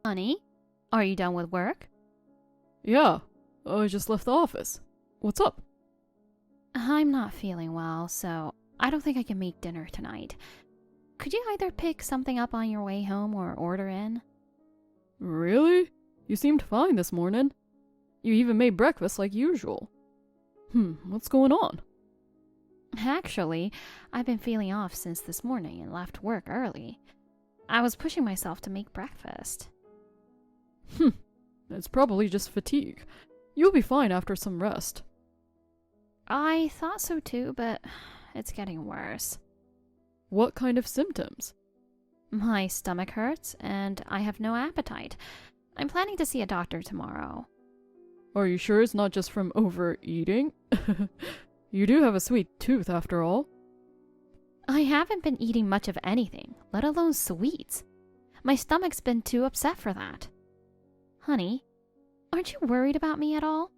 Honey, are you done with work? Yeah, I just left the office. What's up? I'm not feeling well, so I don't think I can make dinner tonight. Could you either pick something up on your way home or order in? Really? You seemed fine this morning. You even made breakfast like usual. What's going on? Actually, I've been feeling off since this morning and left work early. I was pushing myself to make breakfast. It's probably just fatigue. You'll be fine after some rest. I thought so too, but it's getting worse. What kind of symptoms? My stomach hurts, and I have no appetite. I'm planning to see a doctor tomorrow. Are you sure it's not just from overeating? You do have a sweet tooth after all. I haven't been eating much of anything, let alone sweets. My stomach's been too upset for that. Honey, aren't you worried about me at all?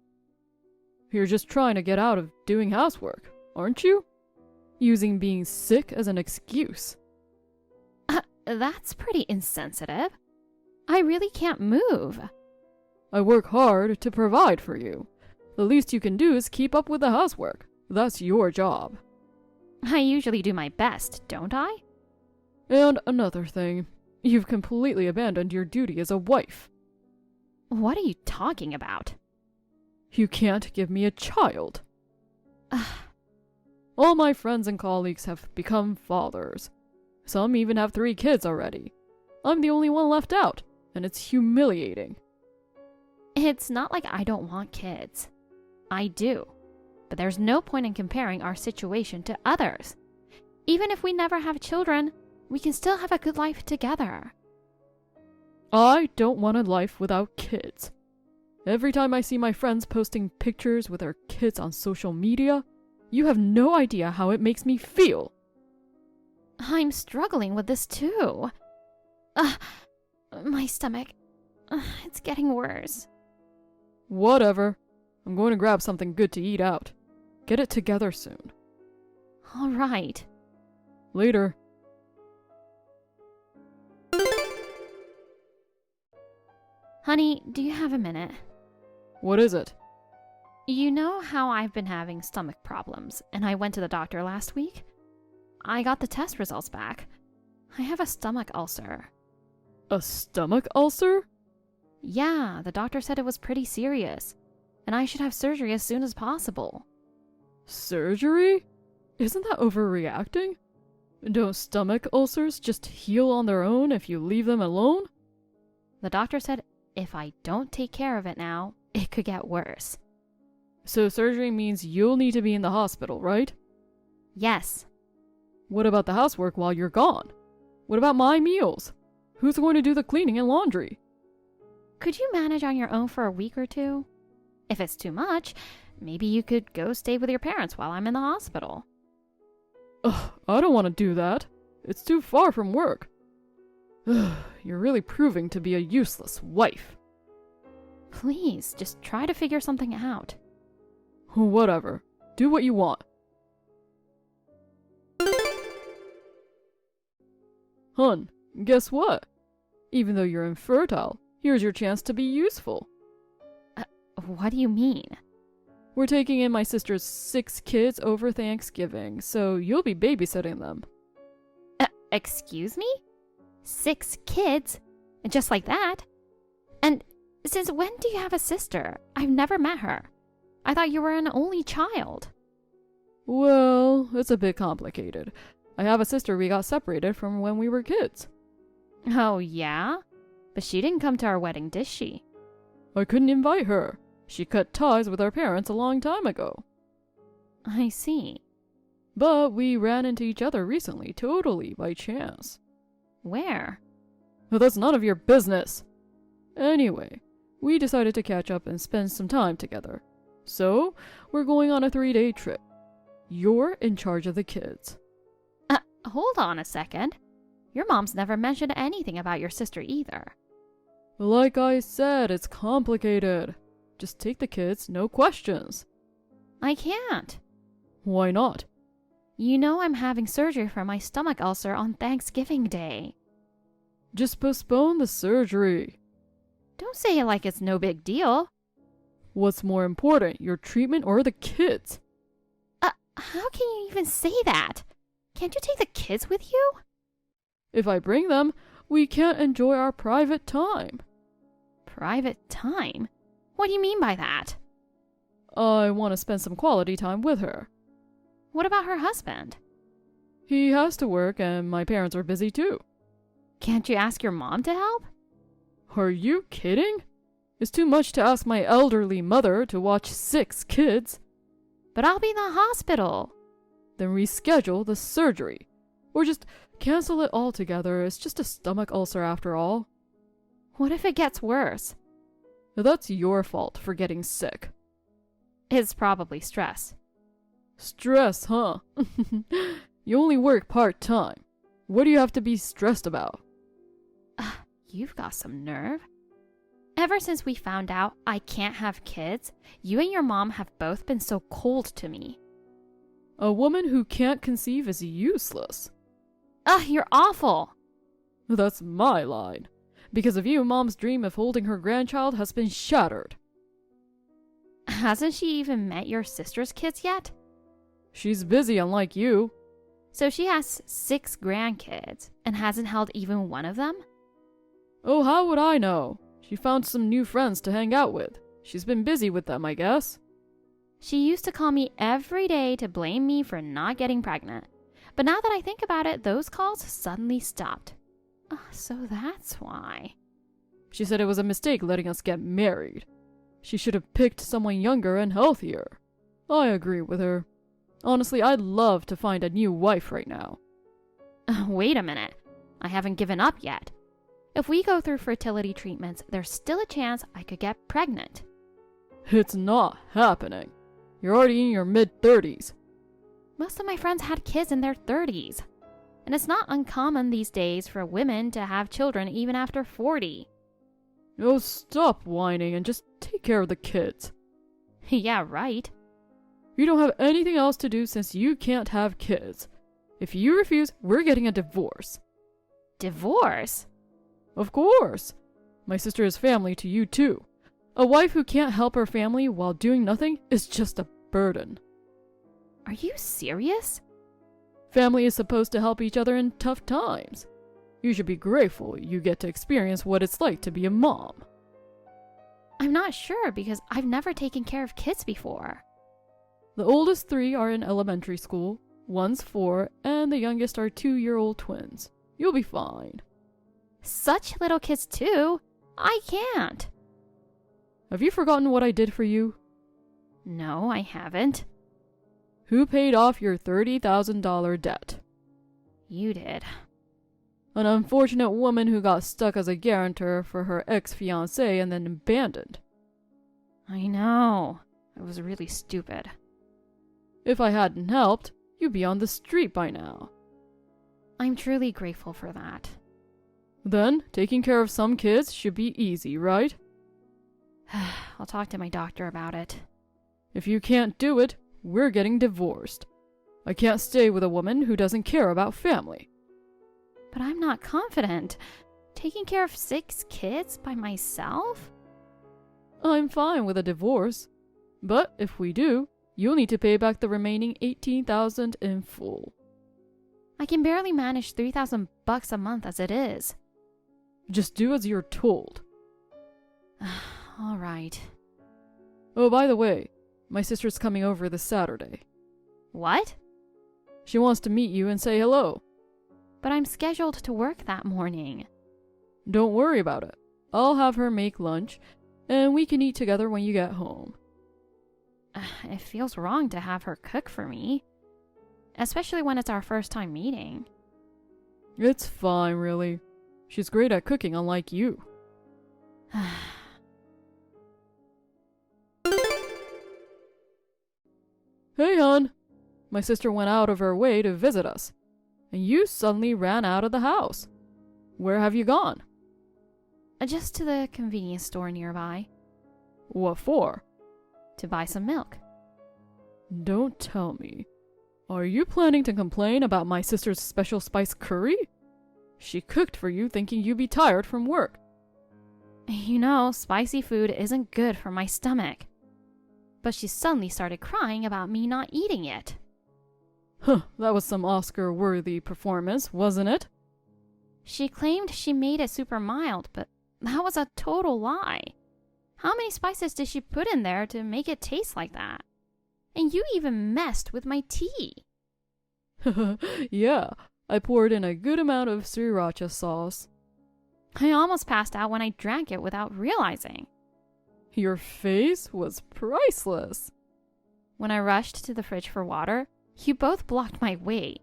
You're just trying to get out of doing housework, aren't you? Using being sick as an excuse. That's pretty insensitive. I really can't move. I work hard to provide for you. The least you can do is keep up with the housework. That's your job. I usually do my best, don't I? And another thing, you've completely abandoned your duty as a wife. What are you talking about? You can't give me a child. All my friends and colleagues have become fathers. Some even have 3 kids already. I'm the only one left out, and it's humiliating. It's not like I don't want kids. I do. But there's no point in comparing our situation to others. Even if we never have children, we can still have a good life together. I don't want a life without kids. Every time I see my friends posting pictures with their kids on social media, you have no idea how it makes me feel. I'm struggling with this too. My stomach. It's getting worse. Whatever. I'm going to grab something good to eat out. Get it together soon. All right. Later. Honey, do you have a minute? What is it? You know how I've been having stomach problems, and I went to the doctor last week? I got the test results back. I have a stomach ulcer. A stomach ulcer? Yeah, the doctor said it was pretty serious, and I should have surgery as soon as possible. Surgery? Isn't that overreacting? Don't stomach ulcers just heal on their own if you leave them alone? The doctor said if I don't take care of it now, it could get worse. So surgery means you'll need to be in the hospital, right? Yes. What about the housework while you're gone? What about my meals? Who's going to do the cleaning and laundry? Could you manage on your own for a week or two? If it's too much, maybe you could go stay with your parents while I'm in the hospital. Ugh, I don't want to do that. It's too far from work. You're really proving to be a useless wife. Please, just try to figure something out. Whatever. Do what you want. Hun, guess what? Even though you're infertile, here's your chance to be useful. What do you mean? We're taking in my sister's 6 kids over Thanksgiving, so you'll be babysitting them. Excuse me? 6 kids? Just like that? And since when do you have a sister? I've never met her. I thought you were an only child. Well, it's a bit complicated. I have a sister we got separated from when we were kids. Oh, yeah? But she didn't come to our wedding, did she? I couldn't invite her. She cut ties with our parents a long time ago. I see. But we ran into each other recently, totally by chance. Where? Well, that's none of your business. Anyway, we decided to catch up and spend some time together. So, we're going on a 3-day trip. You're in charge of the kids. Hold on a second. Your mom's never mentioned anything about your sister either. Like I said, it's complicated. Just take the kids, no questions. I can't. Why not? You know I'm having surgery for my stomach ulcer on Thanksgiving Day. Just postpone the surgery. Don't say it like it's no big deal. What's more important, your treatment or the kids? How can you even say that? Can't you take the kids with you? If I bring them, we can't enjoy our private time. Private time? What do you mean by that? I want to spend some quality time with her. What about her husband? He has to work and my parents are busy too. Can't you ask your mom to help? Are you kidding? It's too much to ask my elderly mother to watch 6 kids. But I'll be in the hospital. Then reschedule the surgery. Or just cancel it altogether. It's just a stomach ulcer after all. What if it gets worse? That's your fault for getting sick. It's probably stress. Stress, huh? You only work part-time. What do you have to be stressed about? You've got some nerve. Ever since we found out I can't have kids, you and your mom have both been so cold to me. A woman who can't conceive is useless. You're awful. That's my line. Because of you, Mom's dream of holding her grandchild has been shattered. Hasn't she even met your sister's kids yet? She's busy, unlike you. So she has 6 grandkids and hasn't held even one of them? Oh, how would I know? She found some new friends to hang out with. She's been busy with them, I guess. She used to call me every day to blame me for not getting pregnant. But now that I think about it, those calls suddenly stopped. So that's why. She said it was a mistake letting us get married. She should have picked someone younger and healthier. I agree with her. Honestly, I'd love to find a new wife right now. Wait a minute. I haven't given up yet. If we go through fertility treatments, there's still a chance I could get pregnant. It's not happening. You're already in your mid-30s. Most of my friends had kids in their 30s. And it's not uncommon these days for women to have children even after 40. Oh, stop whining and just take care of the kids. Yeah, right. You don't have anything else to do since you can't have kids. If you refuse, we're getting a divorce. Divorce? Of course. My sister is family to you too. A wife who can't help her family while doing nothing is just a burden. Are you serious? Family is supposed to help each other in tough times. You should be grateful you get to experience what it's like to be a mom. I'm not sure because I've never taken care of kids before. The oldest 3 are in elementary school, one's 4, and the youngest are 2-year-old twins. You'll be fine. Such little kids too? I can't. Have you forgotten what I did for you? No, I haven't. Who paid off your $30,000 debt? You did. An unfortunate woman who got stuck as a guarantor for her ex-fiancé and then abandoned. I know. I was really stupid. If I hadn't helped, you'd be on the street by now. I'm truly grateful for that. Then, taking care of some kids should be easy, right? I'll talk to my doctor about it. If you can't do it, we're getting divorced. I can't stay with a woman who doesn't care about family. But I'm not confident. Taking care of 6 kids by myself? I'm fine with a divorce. But if we do, you'll need to pay back the remaining $18,000 in full. I can barely manage $3,000 a month as it is. Just do as you're told. All right. Oh, by the way, my sister's coming over this Saturday. What? She wants to meet you and say hello. But I'm scheduled to work that morning. Don't worry about it. I'll have her make lunch, and we can eat together when you get home. It feels wrong to have her cook for me. Especially when it's our first time meeting. It's fine, really. She's great at cooking, unlike you. Hey, hon. My sister went out of her way to visit us, and you suddenly ran out of the house. Where have you gone? Just to the convenience store nearby. What for? To buy some milk. Don't tell me. Are you planning to complain about my sister's special spice curry? She cooked for you thinking you'd be tired from work. You know, spicy food isn't good for my stomach. But she suddenly started crying about me not eating it. Huh, that was some Oscar-worthy performance, wasn't it? She claimed she made it super mild, but that was a total lie. How many spices did she put in there to make it taste like that? And you even messed with my tea. Yeah, I poured in a good amount of sriracha sauce. I almost passed out when I drank it without realizing. Your face was priceless. When I rushed to the fridge for water, you both blocked my way.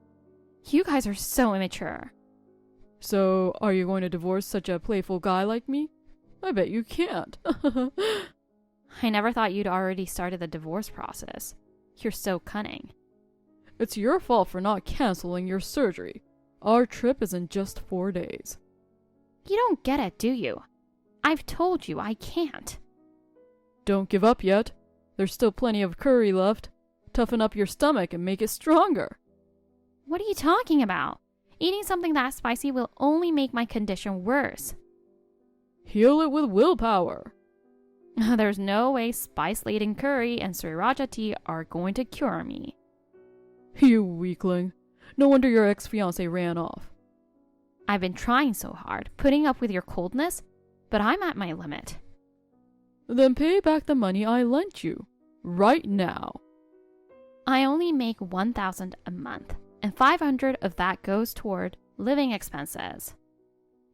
You guys are so immature. So, are you going to divorce such a playful guy like me? I bet you can't. I never thought you'd already started the divorce process. You're so cunning. It's your fault for not canceling your surgery. Our trip is in just 4 days. You don't get it, do you? I've told you I can't. Don't give up yet. There's still plenty of curry left. Toughen up your stomach and make it stronger. What are you talking about? Eating something that spicy will only make my condition worse. Heal it with willpower. There's no way spice-laden curry and sriracha tea are going to cure me. You weakling. No wonder your ex-fiancé ran off. I've been trying so hard, putting up with your coldness, but I'm at my limit. Then pay back the money I lent you. Right now. I only make $1,000 a month, and $500 of that goes toward living expenses.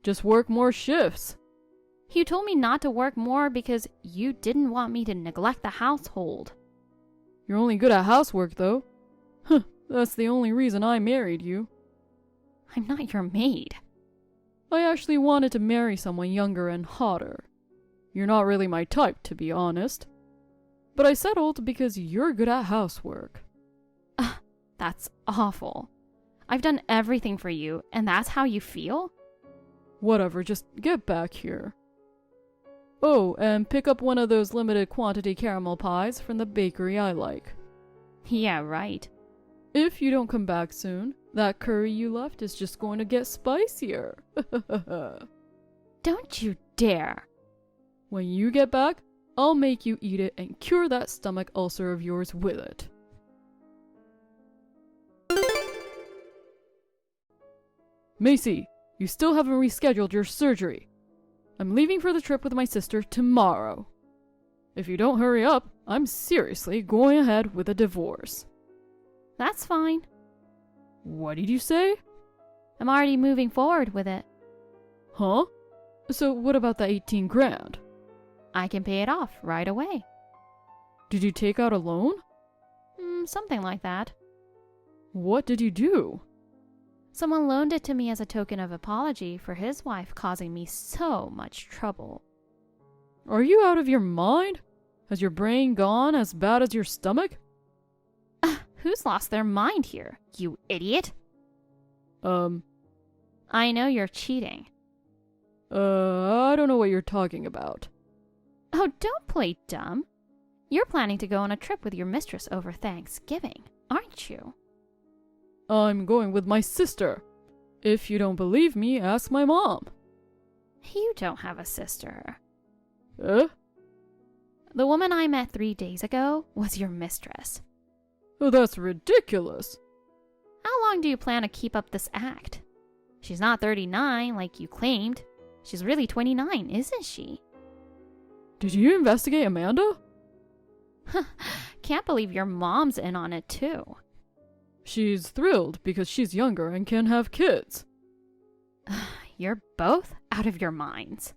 Just work more shifts. You told me not to work more because you didn't want me to neglect the household. You're only good at housework, though. Huh, that's the only reason I married you. I'm not your maid. I actually wanted to marry someone younger and hotter. You're not really my type, to be honest. But I settled because you're good at housework. That's awful. I've done everything for you, and that's how you feel? Whatever, just get back here. Oh, and pick up one of those limited quantity caramel pies from the bakery I like. Yeah, right. If you don't come back soon, that curry you left is just going to get spicier. Don't you dare. When you get back, I'll make you eat it and cure that stomach ulcer of yours with it. Macy, you still haven't rescheduled your surgery. I'm leaving for the trip with my sister tomorrow. If you don't hurry up, I'm seriously going ahead with a divorce. That's fine. What did you say? I'm already moving forward with it. Huh? So what about the 18 grand? I can pay it off right away. Did you take out a loan? Something like that. What did you do? Someone loaned it to me as a token of apology for his wife causing me so much trouble. Are you out of your mind? Has your brain gone as bad as your stomach? Who's lost their mind here, you idiot? I know you're cheating. I don't know what you're talking about. Oh, don't play dumb. You're planning to go on a trip with your mistress over Thanksgiving, aren't you? I'm going with my sister. If you don't believe me, ask my mom. You don't have a sister. Eh? The woman I met 3 days ago was your mistress. Oh, that's ridiculous. How long do you plan to keep up this act? She's not 39 like you claimed. She's really 29, isn't she? Did you investigate Amanda? Can't believe your mom's in on it too. She's thrilled because she's younger and can have kids. You're both out of your minds.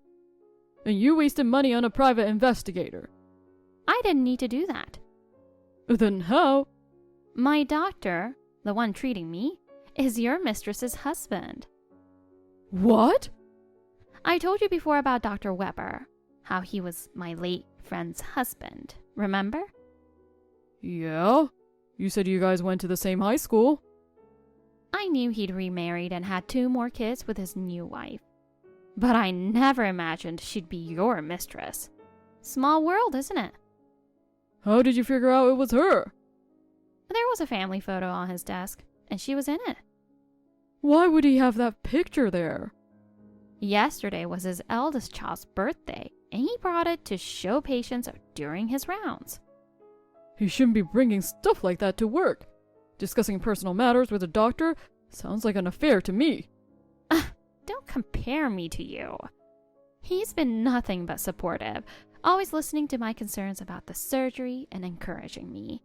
And you wasted money on a private investigator. I didn't need to do that. Then how? My doctor, the one treating me, is your mistress's husband. What? I told you before about Dr. Weber, how he was my late friend's husband, remember? Yeah. You said you guys went to the same high school. I knew he'd remarried and had 2 more kids with his new wife. But I never imagined she'd be your mistress. Small world, isn't it? How did you figure out it was her? There was a family photo on his desk, and she was in it. Why would he have that picture there? Yesterday was his eldest child's birthday, and he brought it to show patience during his rounds. He shouldn't be bringing stuff like that to work. Discussing personal matters with a doctor sounds like an affair to me. Don't compare me to you. He's been nothing but supportive, always listening to my concerns about the surgery and encouraging me.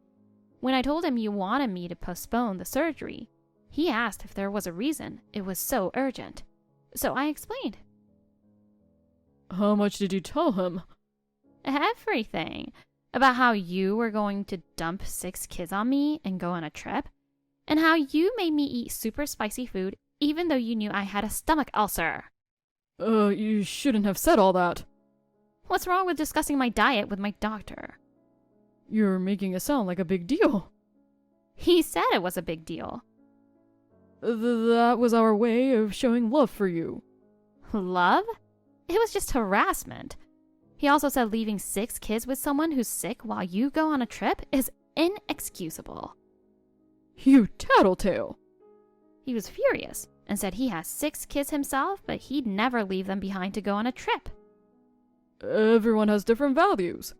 When I told him you wanted me to postpone the surgery, he asked if there was a reason it was so urgent. So I explained. How much did you tell him? Everything. About how you were going to dump 6 kids on me and go on a trip, and how you made me eat super spicy food even though you knew I had a stomach ulcer. You shouldn't have said all that. What's wrong with discussing my diet with my doctor? You're making it sound like a big deal. He said it was a big deal. That was our way of showing love for you. Love? It was just harassment. He also said leaving 6 kids with someone who's sick while you go on a trip is inexcusable. You tattletale. He was furious and said he has 6 kids himself, but he'd never leave them behind to go on a trip. Everyone has different values.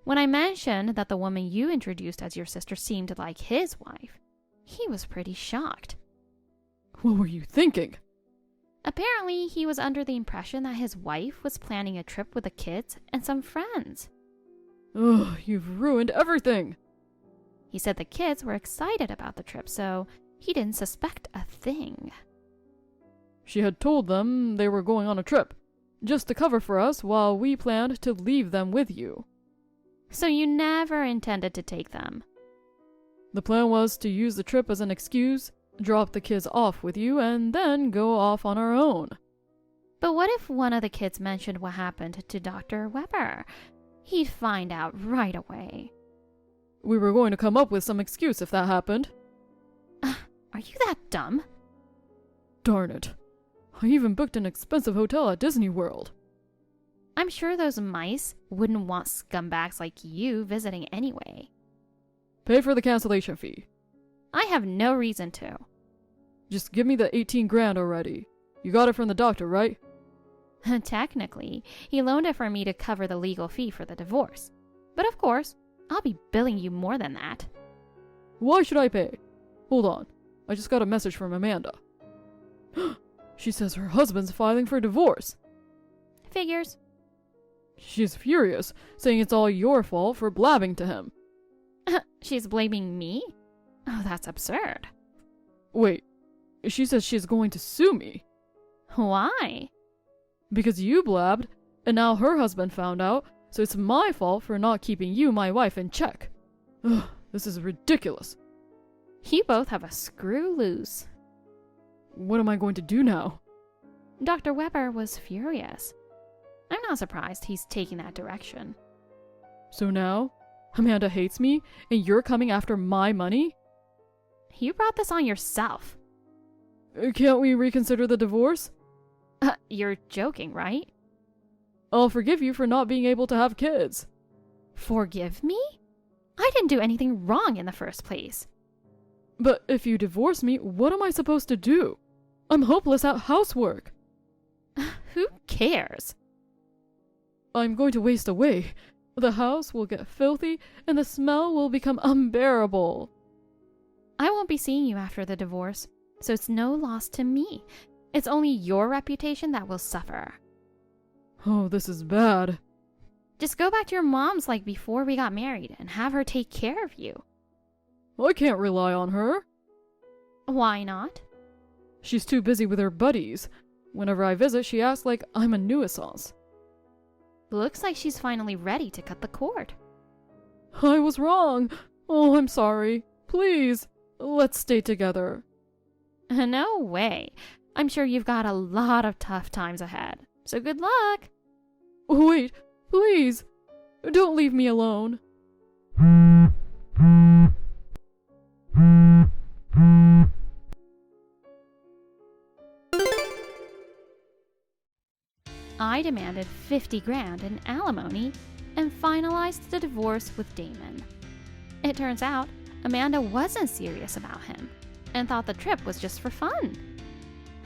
When I mentioned that the woman you introduced as your sister seemed like his wife, he was pretty shocked. What were you thinking? Apparently, he was under the impression that his wife was planning a trip with the kids and some friends. Ugh, you've ruined everything. He said the kids were excited about the trip, so he didn't suspect a thing. She had told them they were going on a trip, just to cover for us while we planned to leave them with you. So you never intended to take them? The plan was to use the trip as an excuse, drop the kids off with you, and then go off on our own. But what if one of the kids mentioned what happened to Dr. Weber? He'd find out right away. We were going to come up with some excuse if that happened. Are you that dumb? Darn it. I even booked an expensive hotel at Disney World. I'm sure those mice wouldn't want scumbags like you visiting anyway. Pay for the cancellation fee. I have no reason to. Just give me the 18 grand already. You got it from the doctor, right? Technically, he loaned it for me to cover the legal fee for the divorce. But of course, I'll be billing you more than that. Why should I pay? Hold on. I just got a message from Amanda. She says her husband's filing for divorce. Figures. She's furious, saying it's all your fault for blabbing to him. She's blaming me? Oh, that's absurd. Wait, she says she's going to sue me. Why? Because you blabbed, and now her husband found out, so it's my fault for not keeping you, my wife, in check. Ugh, this is ridiculous. You both have a screw loose. What am I going to do now? Dr. Weber was furious. I'm not surprised he's taking that direction. So now, Amanda hates me, and you're coming after my money? You brought this on yourself. Can't we reconsider the divorce? You're joking, right? I'll forgive you for not being able to have kids. Forgive me? I didn't do anything wrong in the first place. But if you divorce me, what am I supposed to do? I'm hopeless at housework. Who cares? I'm going to waste away. The house will get filthy, and the smell will become unbearable. I won't be seeing you after the divorce, so it's no loss to me. It's only your reputation that will suffer. Oh, this is bad. Just go back to your mom's like before we got married and have her take care of you. I can't rely on her. Why not? She's too busy with her buddies. Whenever I visit, she acts like I'm a nuisance. Looks like she's finally ready to cut the cord. I was wrong. Oh, I'm sorry. Please, let's stay together. No way. I'm sure you've got a lot of tough times ahead. So good luck. Wait, please. Don't leave me alone. I demanded 50 grand in alimony and finalized the divorce with Damon. It turns out Amanda wasn't serious about him and thought the trip was just for fun.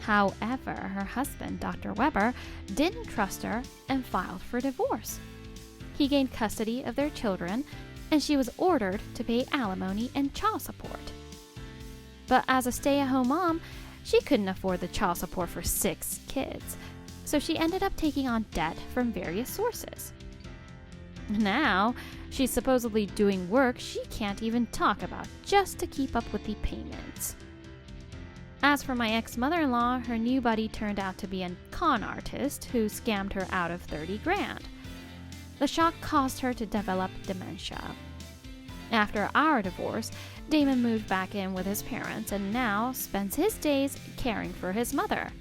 However, her husband, Dr. Weber, didn't trust her and filed for divorce. He gained custody of their children, and she was ordered to pay alimony and child support. But as a stay-at-home mom, she couldn't afford the child support for 6 kids, so she ended up taking on debt from various sources. Now, she's supposedly doing work she can't even talk about just to keep up with the payments. As for my ex-mother-in-law, her new buddy turned out to be a con artist who scammed her out of 30 grand. The shock caused her to develop dementia. After our divorce, Damon moved back in with his parents and now spends his days caring for his mother,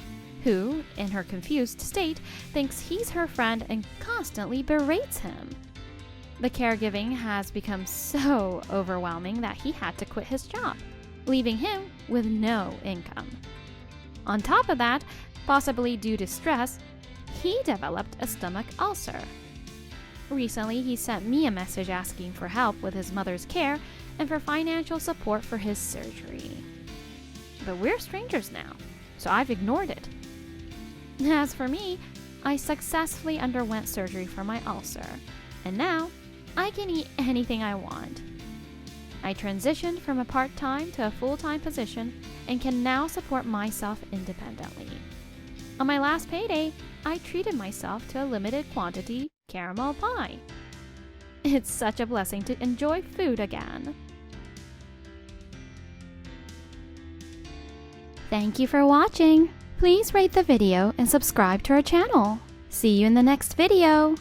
who, in her confused state, thinks he's her friend and constantly berates him. The caregiving has become so overwhelming that he had to quit his job, leaving him with no income. On top of that, possibly due to stress, he developed a stomach ulcer. Recently, he sent me a message asking for help with his mother's care and for financial support for his surgery. But we're strangers now, so I've ignored it. As for me, I successfully underwent surgery for my ulcer, and now I can eat anything I want. I transitioned from a part-time to a full-time position and can now support myself independently. On my last payday, I treated myself to a limited quantity caramel pie. It's such a blessing to enjoy food again. Thank you for watching. Please rate the video and subscribe to our channel. See you in the next video.